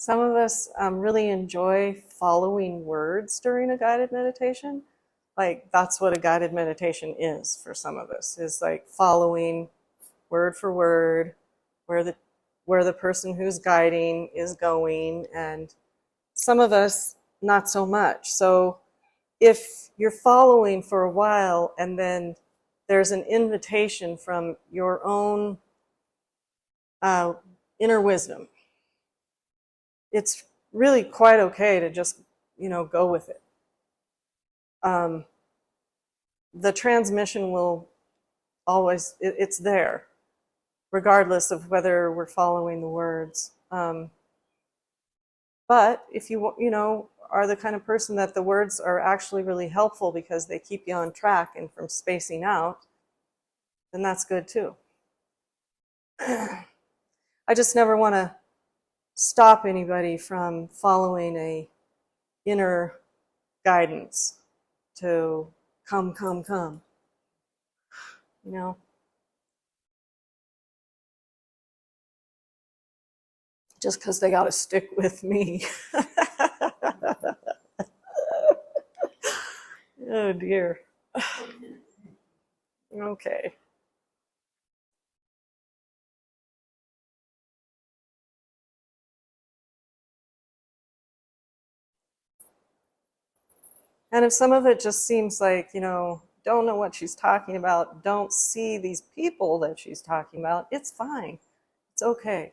Some of us really enjoy following words during a guided meditation. Like that's what a guided meditation is for some of us, is like following word for word where the person who's guiding is going, and some of us not so much. So if you're following for a while and then there's an invitation from your own uh, inner wisdom, it's really quite okay to just, go with it. Um, the transmission will always, it's there, regardless of whether we're following the words. But if you are the kind of person that the words are actually really helpful because they keep you on track and from spacing out, then that's good too. I just never want to stop anybody from following a inner guidance to come, come, come, you know. Just because they got to stick with me. Oh dear. Okay. And if some of it just seems like, don't know what she's talking about, don't see these people that she's talking about, it's fine. It's okay.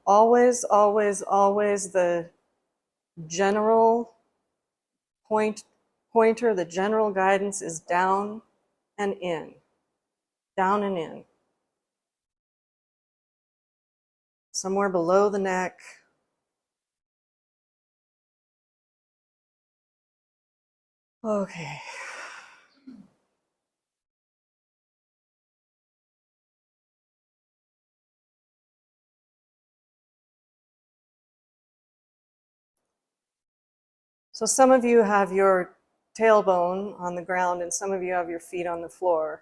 Always, always, always the general pointer, the general guidance is down and in. Down and in. Somewhere below the neck. Okay. So some of you have your tailbone on the ground and some of you have your feet on the floor.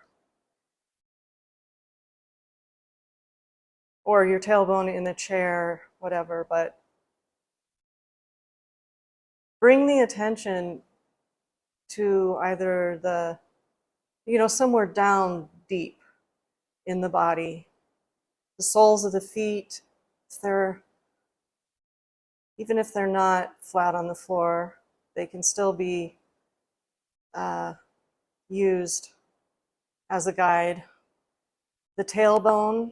Or your tailbone in the chair, whatever, but bring the attention to either somewhere down deep in the body, the soles of the feet, even if they're not flat on the floor, they can still be used as a guide. The tailbone,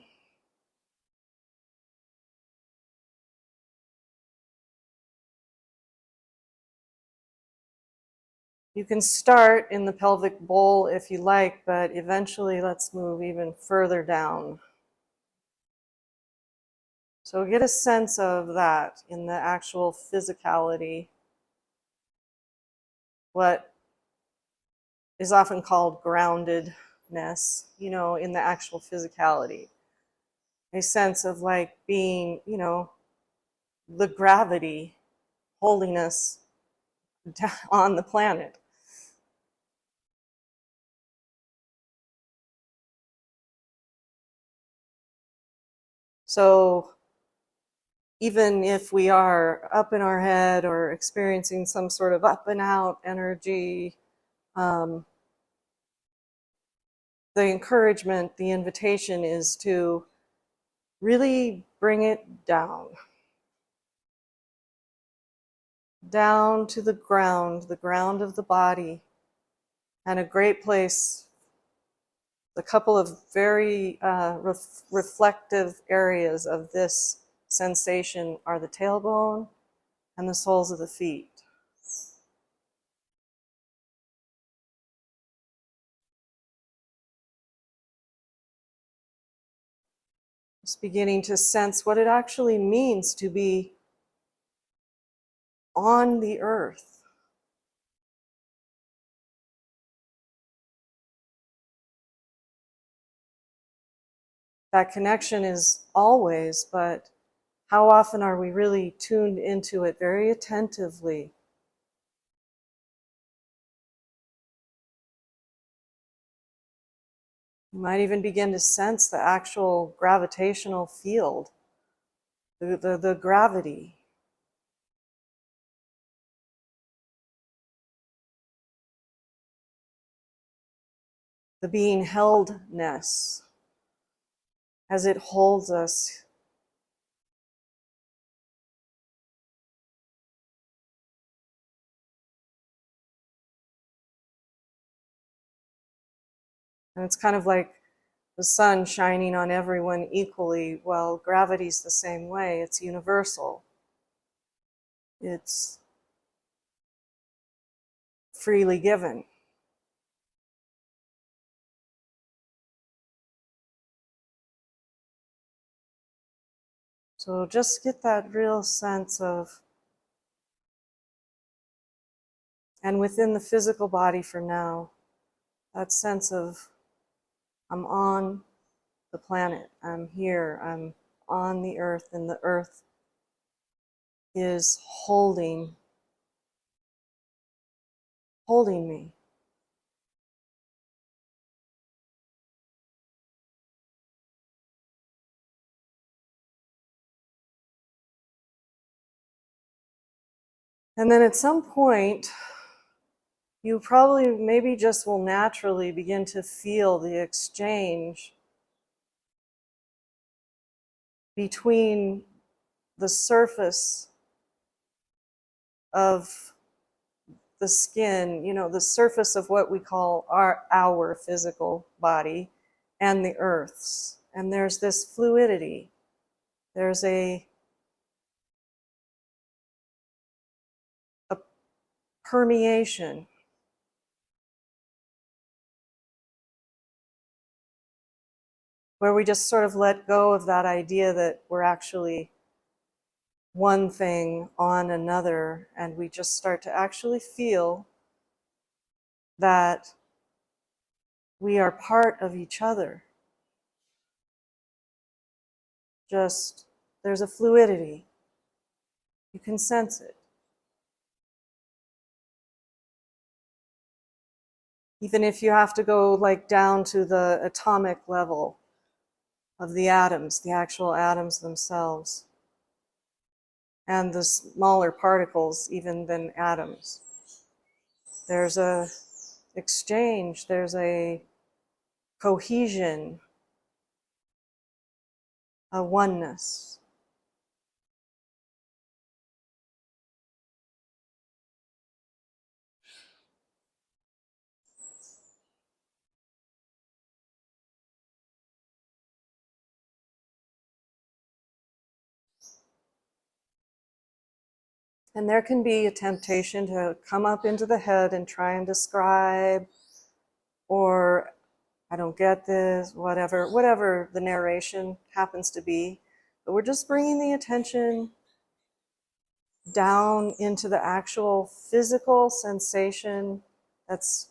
you can start in the pelvic bowl if you like, but eventually let's move even further down. So get a sense of that in the actual physicality, what is often called groundedness, in the actual physicality. A sense of like being, the gravity holding us on the planet. So even if we are up in our head or experiencing some sort of up and out energy, the encouragement, the invitation is to really bring it down. Down to the ground of the body. And a great place, a couple of very reflective areas of this sensation are the tailbone and the soles of the feet. Just beginning to sense what it actually means to be on the earth. That connection is always, but how often are we really tuned into it very attentively? You might even begin to sense the actual gravitational field the gravity. The being heldness as it holds us. And it's kind of like the sun shining on everyone equally. Well, gravity's the same way. It's universal. It's freely given. So just get that real sense of, and within the physical body for now, that sense of, I'm on the planet, I'm here, I'm on the earth, and the earth is holding me. And then at some point, you probably maybe just will naturally begin to feel the exchange between the surface of the skin, the surface of what we call our physical body, and the earth's. And there's this fluidity. There's a permeation. Where we just sort of let go of that idea that we're actually one thing on another, and we just start to actually feel that we are part of each other. Just, there's a fluidity. You can sense it. Even if you have to go like down to the atomic level of the atoms, the actual atoms themselves, and the smaller particles even than atoms. There's a exchange, there's a cohesion, a oneness. And there can be a temptation to come up into the head and try and describe, or I don't get this, whatever the narration happens to be. But we're just bringing the attention down into the actual physical sensation that's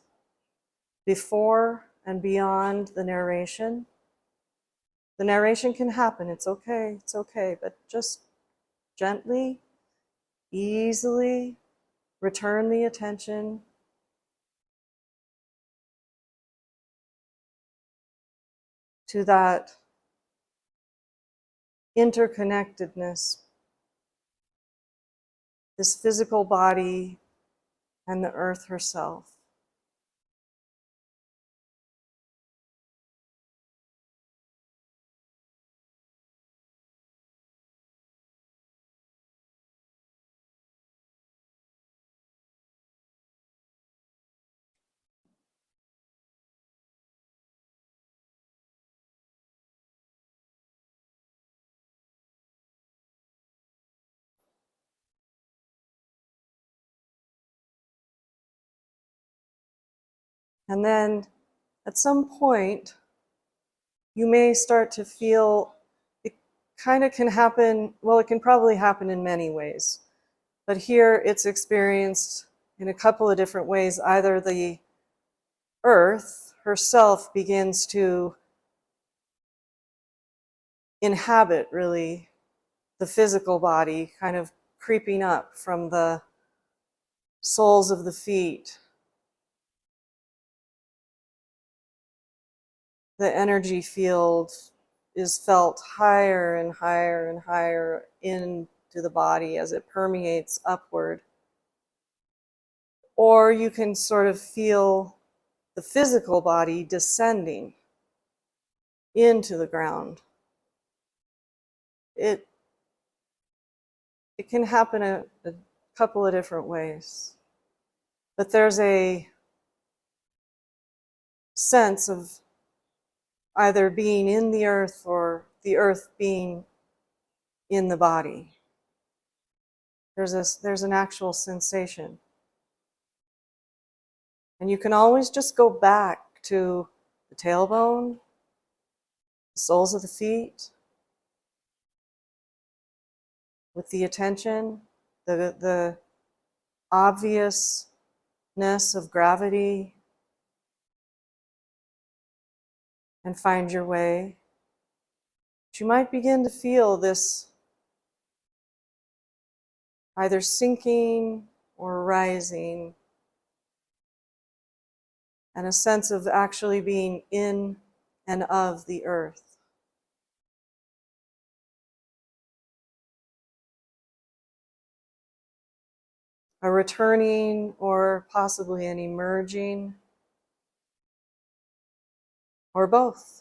before and beyond the narration. The narration can happen, it's okay, but just gently, easily return the attention to that interconnectedness, this physical body and the earth herself. And then at some point, you may start to feel it kind of can happen, well, it can probably happen in many ways. But here it's experienced in a couple of different ways. Either the earth herself begins to inhabit, really, the physical body, kind of creeping up from the soles of the feet, the energy field is felt higher and higher and higher into the body as it permeates upward. Or you can sort of feel the physical body descending into the ground. It can happen a couple of different ways. But there's a sense of either being in the earth or the earth being in the body. There's an actual sensation. And you can always just go back to the tailbone, the soles of the feet, with the attention, the obviousness of gravity, and find your way. But you might begin to feel this either sinking or rising, and a sense of actually being in and of the earth. A returning or possibly an emerging, or both.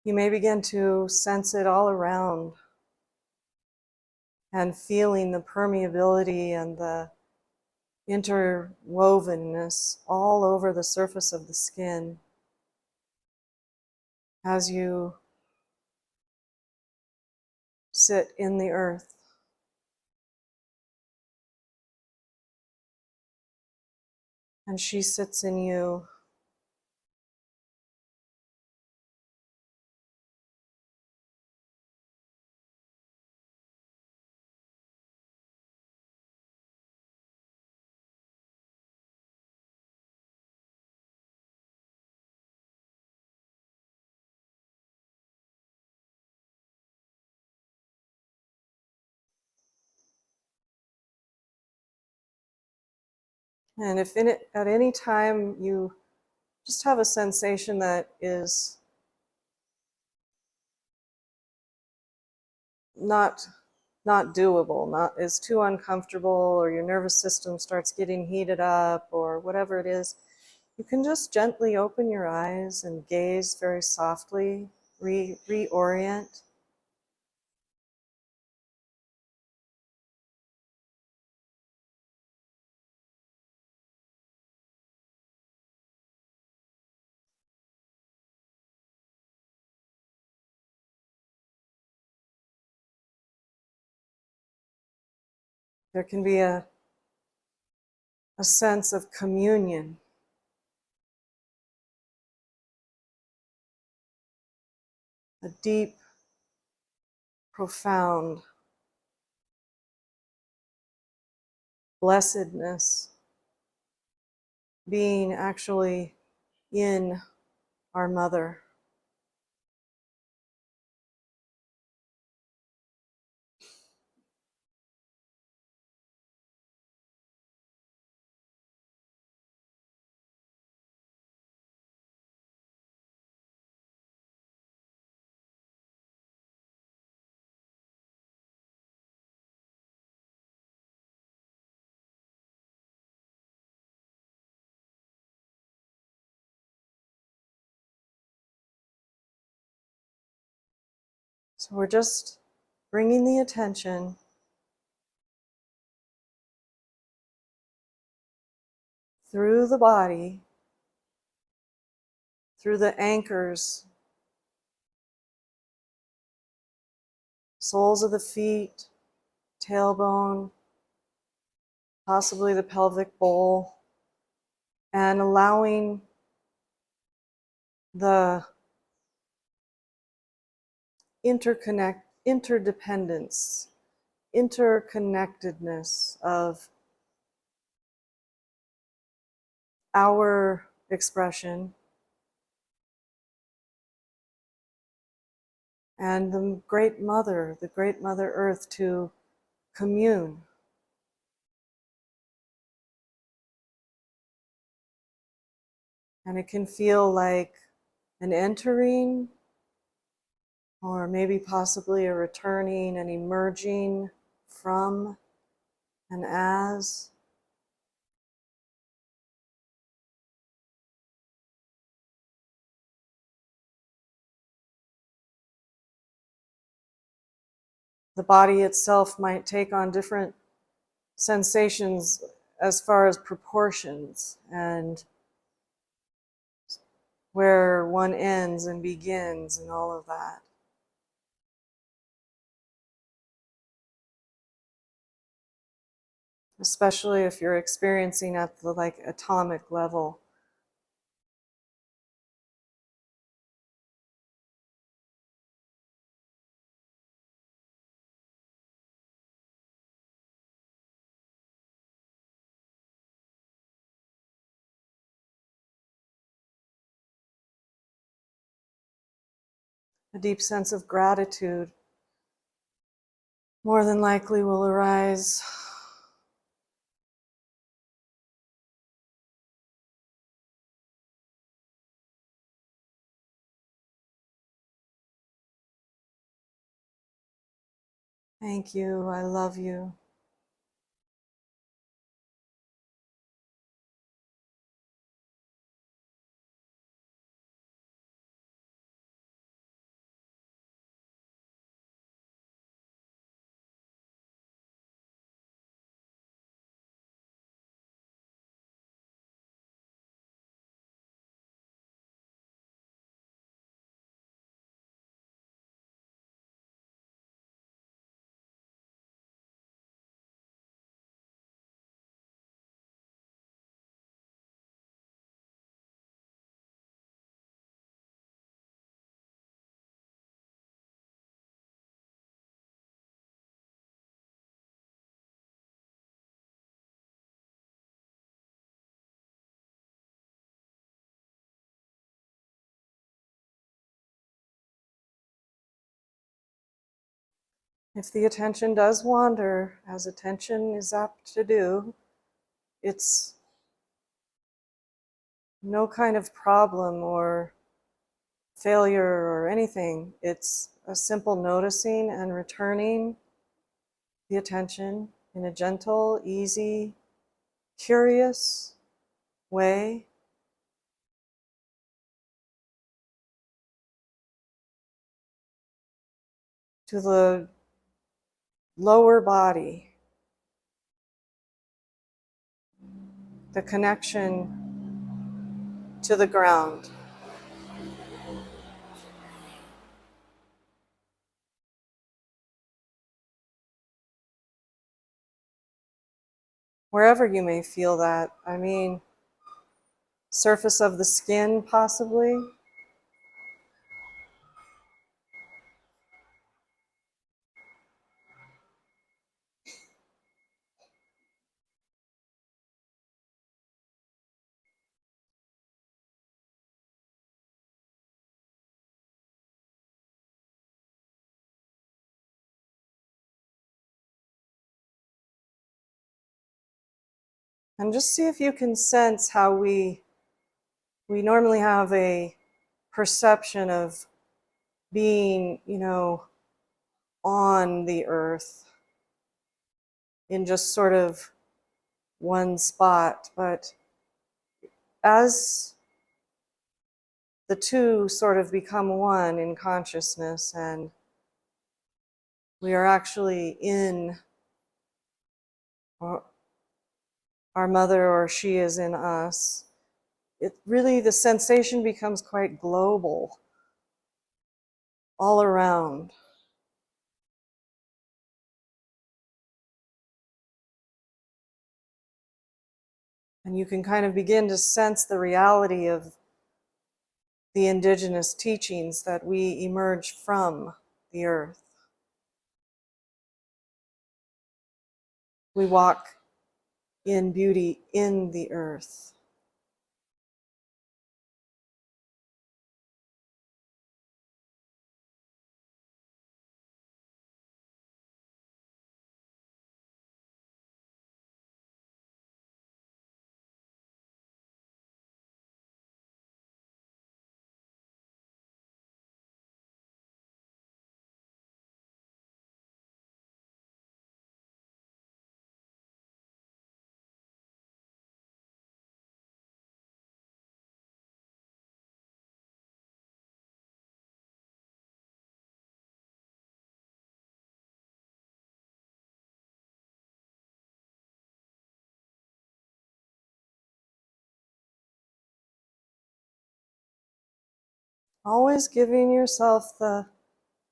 You may begin to sense it all around, and feeling the permeability and the interwovenness all over the surface of the skin as you sit in the earth. And she sits in you. And if at any time you just have a sensation that is not doable, is too uncomfortable, or your nervous system starts getting heated up, or whatever it is, you can just gently open your eyes and gaze very softly, reorient. There can be a sense of communion, a deep, profound blessedness, being actually in our mother. So we're just bringing the attention through the body, through the anchors, soles of the feet, tailbone, possibly the pelvic bowl, and allowing the interdependence, interconnectedness of our expression and the Great Mother Earth to commune. And it can feel like an entering, or maybe possibly a returning and emerging from and as. The body itself might take on different sensations as far as proportions and where one ends and begins and all of that. Especially if you're experiencing at the atomic level. A deep sense of gratitude more than likely will arise. Thank you, I love you. If the attention does wander, as attention is apt to do, it's no kind of problem or failure or anything. It's a simple noticing and returning the attention in a gentle, easy, curious way to the lower body, the connection to the ground. Wherever you may feel that, I mean, surface of the skin possibly. And just see if you can sense how we normally have a perception of being, on the earth in just sort of one spot. But as the two sort of become one in consciousness and We are actually in our mother, or she is in us. It really, the sensation becomes quite global, all around. And you can kind of begin to sense the reality of the indigenous teachings that we emerge from the earth. We walk in beauty in the earth. Always giving yourself the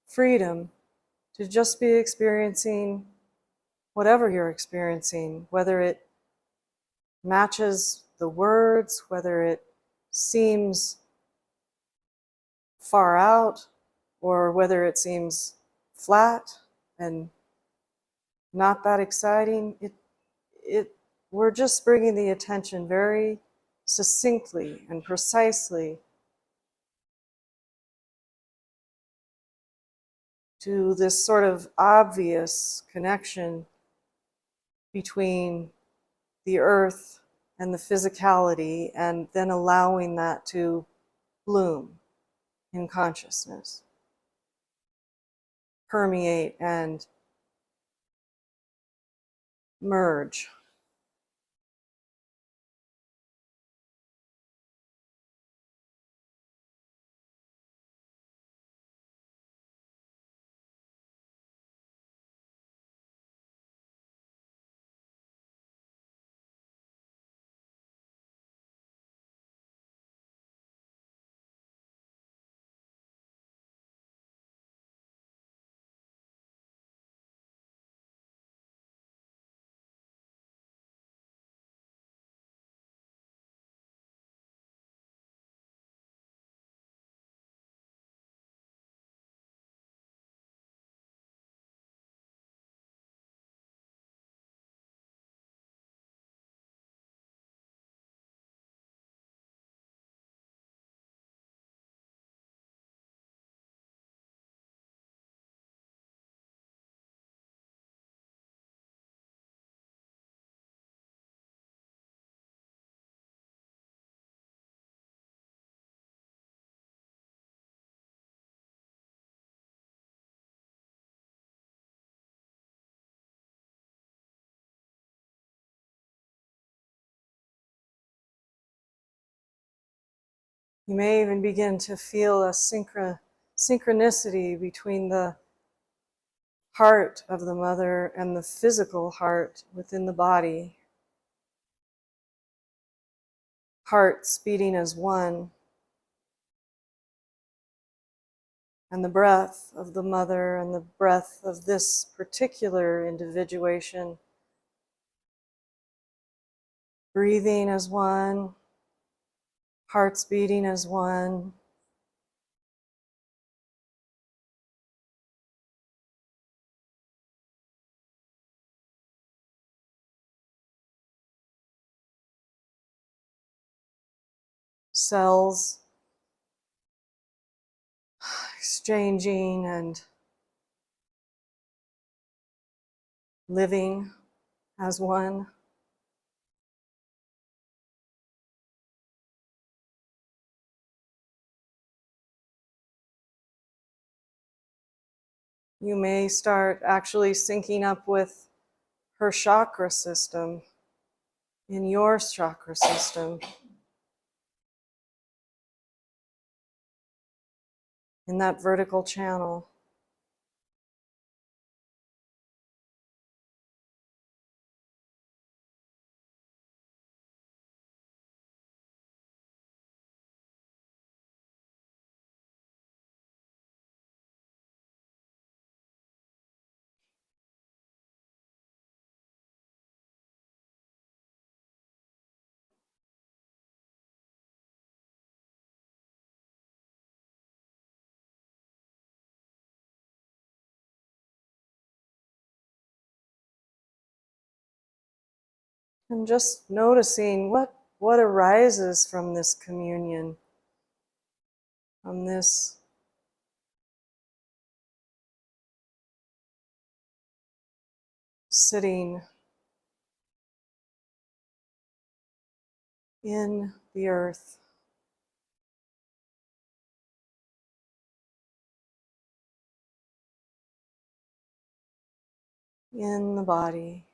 freedom to just be experiencing whatever you're experiencing, whether it matches the words, whether it seems far out, or whether it seems flat and not that exciting. We're just bringing the attention very succinctly and precisely to this sort of obvious connection between the earth and the physicality, and then allowing that to bloom in consciousness, permeate and merge. You may even begin to feel a synchronicity between the heart of the mother and the physical heart within the body. Hearts beating as one, and the breath of the mother and the breath of this particular individuation breathing as one, hearts beating as one. Cells exchanging and living as one. You may start actually syncing up with her chakra system, in your chakra system, in that vertical channel. And just noticing what arises from this communion, from this sitting in the earth. In the body.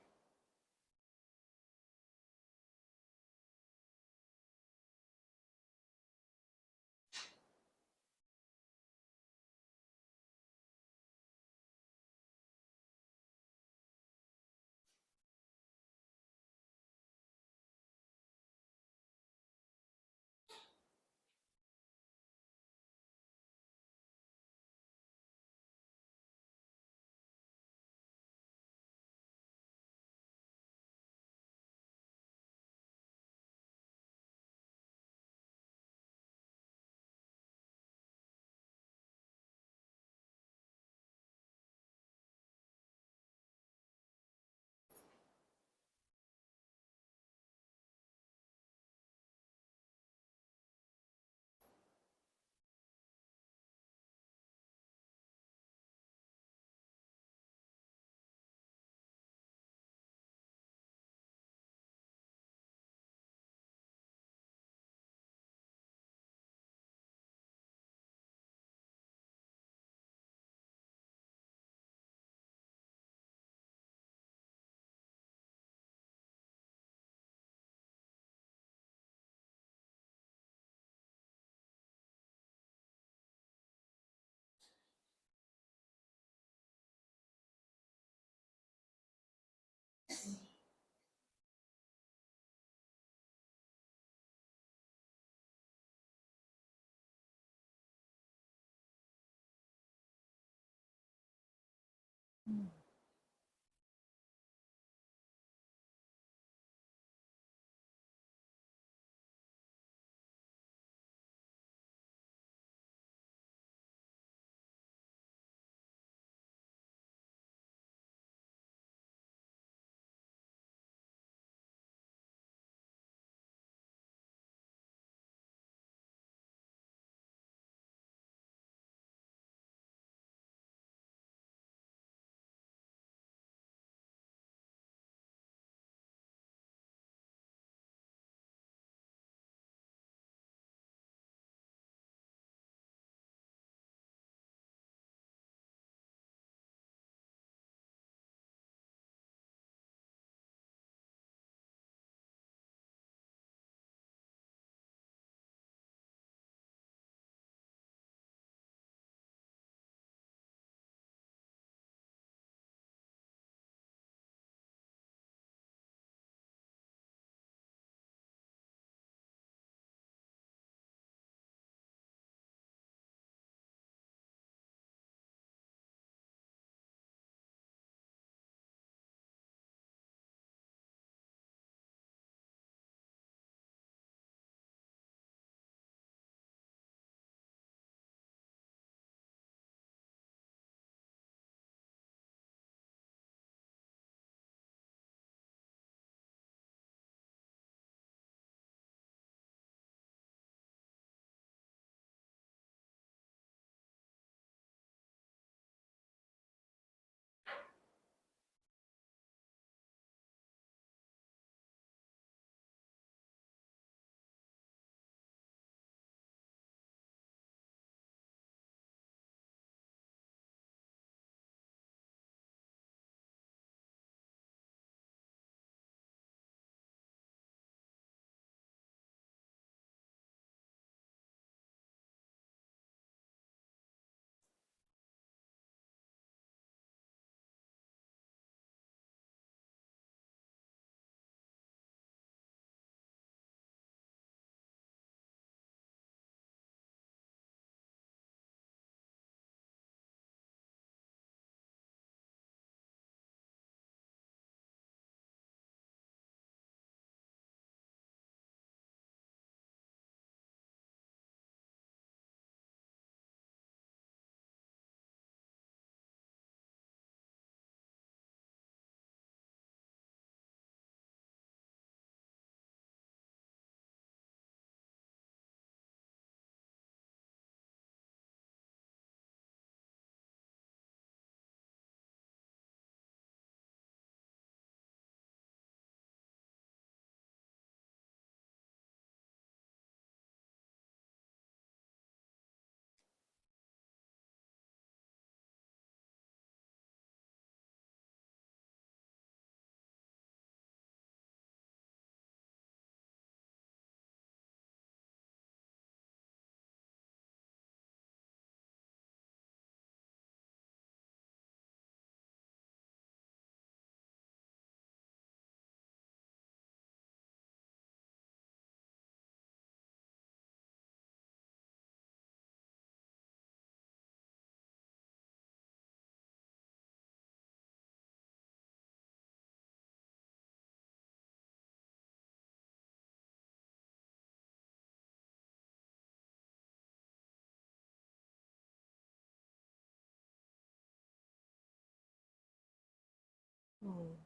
Mm.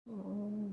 Mm.